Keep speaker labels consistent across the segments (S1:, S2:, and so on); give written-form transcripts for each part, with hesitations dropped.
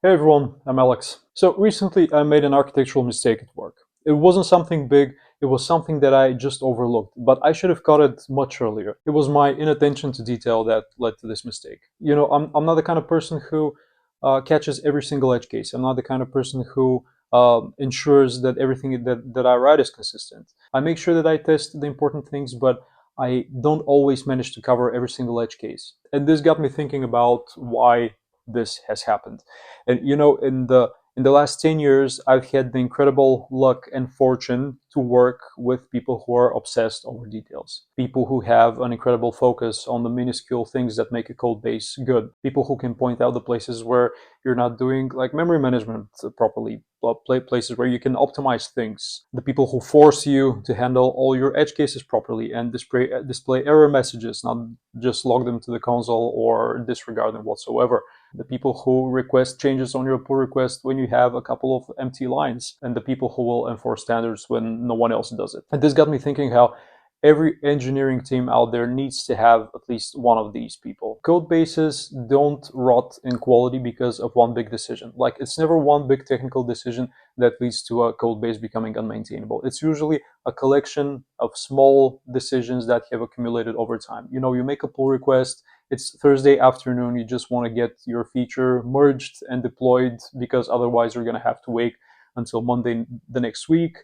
S1: Hey everyone, I'm Alex. So recently I made an architectural mistake at work. It wasn't something big, it was something that I just overlooked, but I should have caught it much earlier. It was my inattention to detail that led to this mistake. I'm not the kind of person who catches every single edge case. I'm not the kind of person who ensures that everything that I write is consistent. I make sure that I test the important things, but I don't always manage to cover every single edge case. And this got me thinking about why this has happened. And in the last 10 years, I've had the incredible luck and fortune to work with people who are obsessed over details, people who have an incredible focus on the minuscule things that make a code base good, people who can point out the places where you're not doing like memory management properly, places where you can optimize things, the people who force you to handle all your edge cases properly and display error messages, not just log them to the console or disregard them whatsoever, the people who request changes on your pull request when you have a couple of empty lines, and the people who will enforce standards when no one else does it. And this got me thinking how every engineering team out there needs to have at least one of these people. Code bases don't rot in quality because of one big decision. Like, it's never one big technical decision that leads to a code base becoming unmaintainable. It's usually a collection of small decisions that have accumulated over time. You make a pull request, it's Thursday afternoon, you just want to get your feature merged and deployed because otherwise you're going to have to wait until Monday the next week.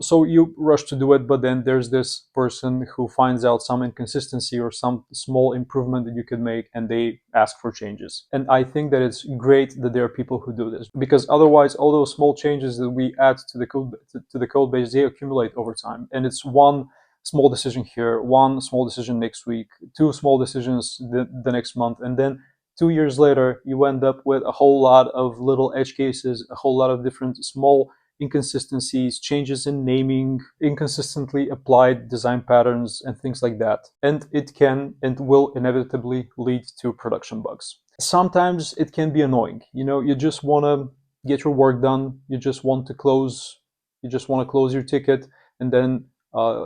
S1: So you rush to do it, but then there's this person who finds out some inconsistency or some small improvement that you could make, and they ask for changes. And I think that it's great that there are people who do this, because otherwise all those small changes that we add to the code base, they accumulate over time. And it's one small decision here, one small decision next week, two small decisions the next month, and then 2 years later, you end up with a whole lot of little edge cases, a whole lot of different small inconsistencies, changes in naming, inconsistently applied design patterns, and things like that. And it can and will inevitably lead to production bugs. Sometimes it can be annoying. You just want to get your work done. You just want to close your ticket, and then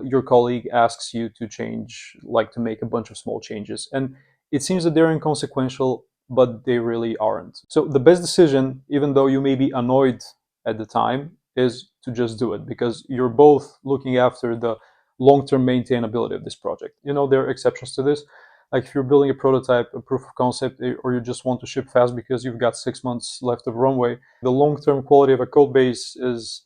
S1: your colleague asks you to change, like to make a bunch of small changes. And it seems that they're inconsequential, but they really aren't. So the best decision, even though you may be annoyed at the time, is to just do it, because you're both looking after the long-term maintainability of this project. There are exceptions to this. Like, if you're building a prototype, a proof of concept, or you just want to ship fast because you've got 6 months left of runway, the long-term quality of a code base is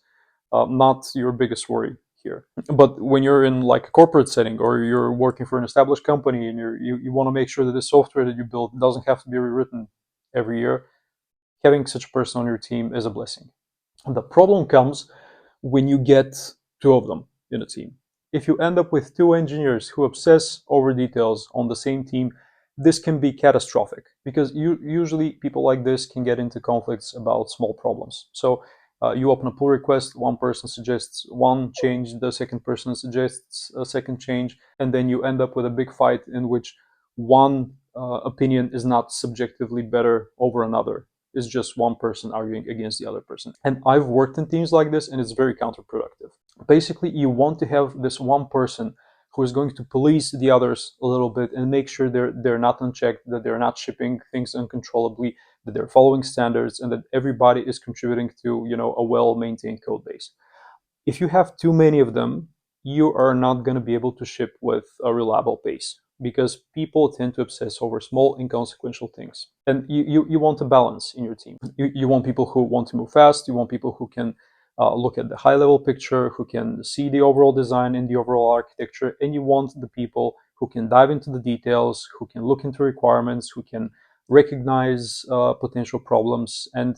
S1: not your biggest worry here. But when you're in like a corporate setting, or you're working for an established company, and you want to make sure that the software that you build doesn't have to be rewritten every year, having such a person on your team is a blessing. The problem comes when you get two of them in a team. If you end up with two engineers who obsess over details on the same team, this can be catastrophic, because usually people like this can get into conflicts about small problems. So you open a pull request, one person suggests one change, the second person suggests a second change, and then you end up with a big fight in which one opinion is not subjectively better over another. Is just one person arguing against the other person. And I've worked in teams like this, and it's very counterproductive. Basically, you want to have this one person who is going to police the others a little bit and make sure they're not unchecked, that they're not shipping things uncontrollably, that they're following standards, and that everybody is contributing to a well-maintained code base. If you have too many of them, you are not going to be able to ship with a reliable pace, because people tend to obsess over small, inconsequential things. And you want a balance in your team. You want people who want to move fast. You want people who can look at the high-level picture, who can see the overall design and the overall architecture. And you want the people who can dive into the details, who can look into requirements, who can recognize potential problems and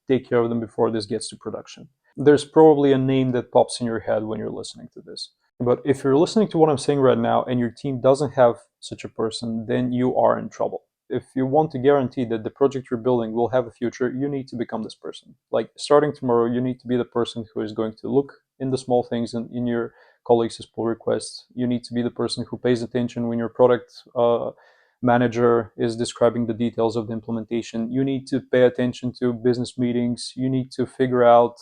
S1: take care of them before this gets to production. There's probably a name that pops in your head when you're listening to this. But if you're listening to what I'm saying right now and your team doesn't have such a person, then you are in trouble. If you want to guarantee that the project you're building will have a future, you need to become this person. Like, starting tomorrow, you need to be the person who is going to look in the small things in your colleagues' pull requests. You need to be the person who pays attention when your product manager is describing the details of the implementation. You need to pay attention to business meetings. You need to figure out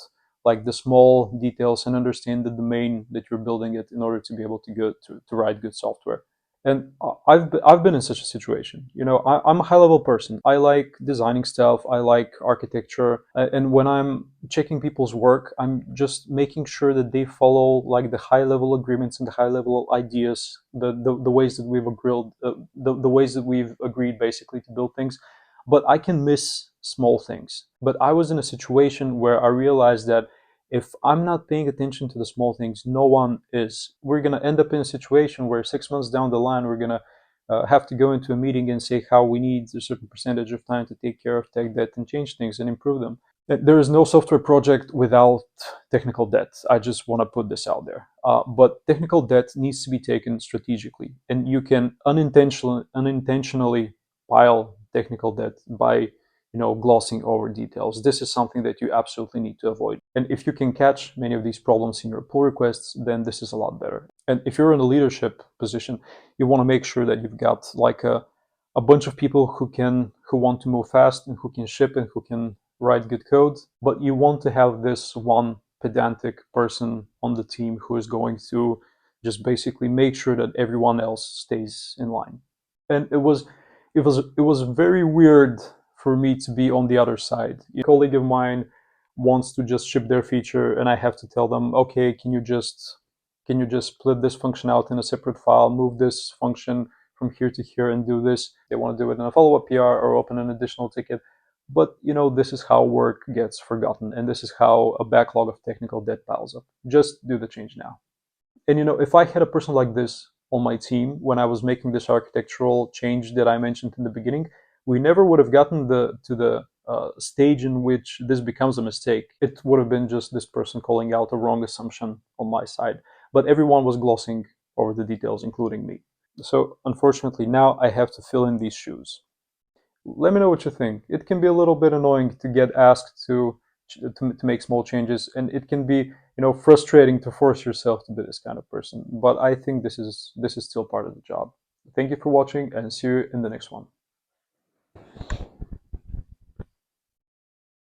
S1: like the small details and understand the domain that you're building it in order to be able to write good software. And I've been in such a situation. I'm a high level person. I like designing stuff. I like architecture. And when I'm checking people's work, I'm just making sure that they follow like the high level agreements and the high level ideas, the ways that we've agreed, the ways that we've agreed basically to build things. But I can miss small things. But I was in a situation where I realized that if I'm not paying attention to the small things, no one is. We're going to end up in a situation where 6 months down the line, we're going to have to go into a meeting and say how we need a certain percentage of time to take care of tech debt and change things and improve them. There is no software project without technical debt. I just want to put this out there. But technical debt needs to be taken strategically, and you can unintentionally pile technical debt by glossing over details. This is something that you absolutely need to avoid. And if you can catch many of these problems in your pull requests, then this is a lot better. And if you're in a leadership position, you want to make sure that you've got like a bunch of people who want to move fast and who can ship and who can write good code, but you want to have this one pedantic person on the team who is going to just basically make sure that everyone else stays in line. And it was very weird for me to be on the other side. A colleague of mine wants to just ship their feature, and I have to tell them, okay, can you just split this function out in a separate file, move this function from here to here, and do this. They want to do it in a follow-up PR or open an additional ticket. But this is how work gets forgotten, and this is how a backlog of technical debt piles up. Just do the change now. And if I had a person like this on my team when I was making this architectural change that I mentioned in the beginning, we never would have gotten to the stage in which this becomes a mistake. It would have been just this person calling out a wrong assumption on my side. But everyone was glossing over the details, including me. So unfortunately, now I have to fill in these shoes. Let me know what you think. It can be a little bit annoying to get asked to make small changes, and it can be frustrating to force yourself to be this kind of person. But I think this is still part of the job. Thank you for watching, and see you in the next one.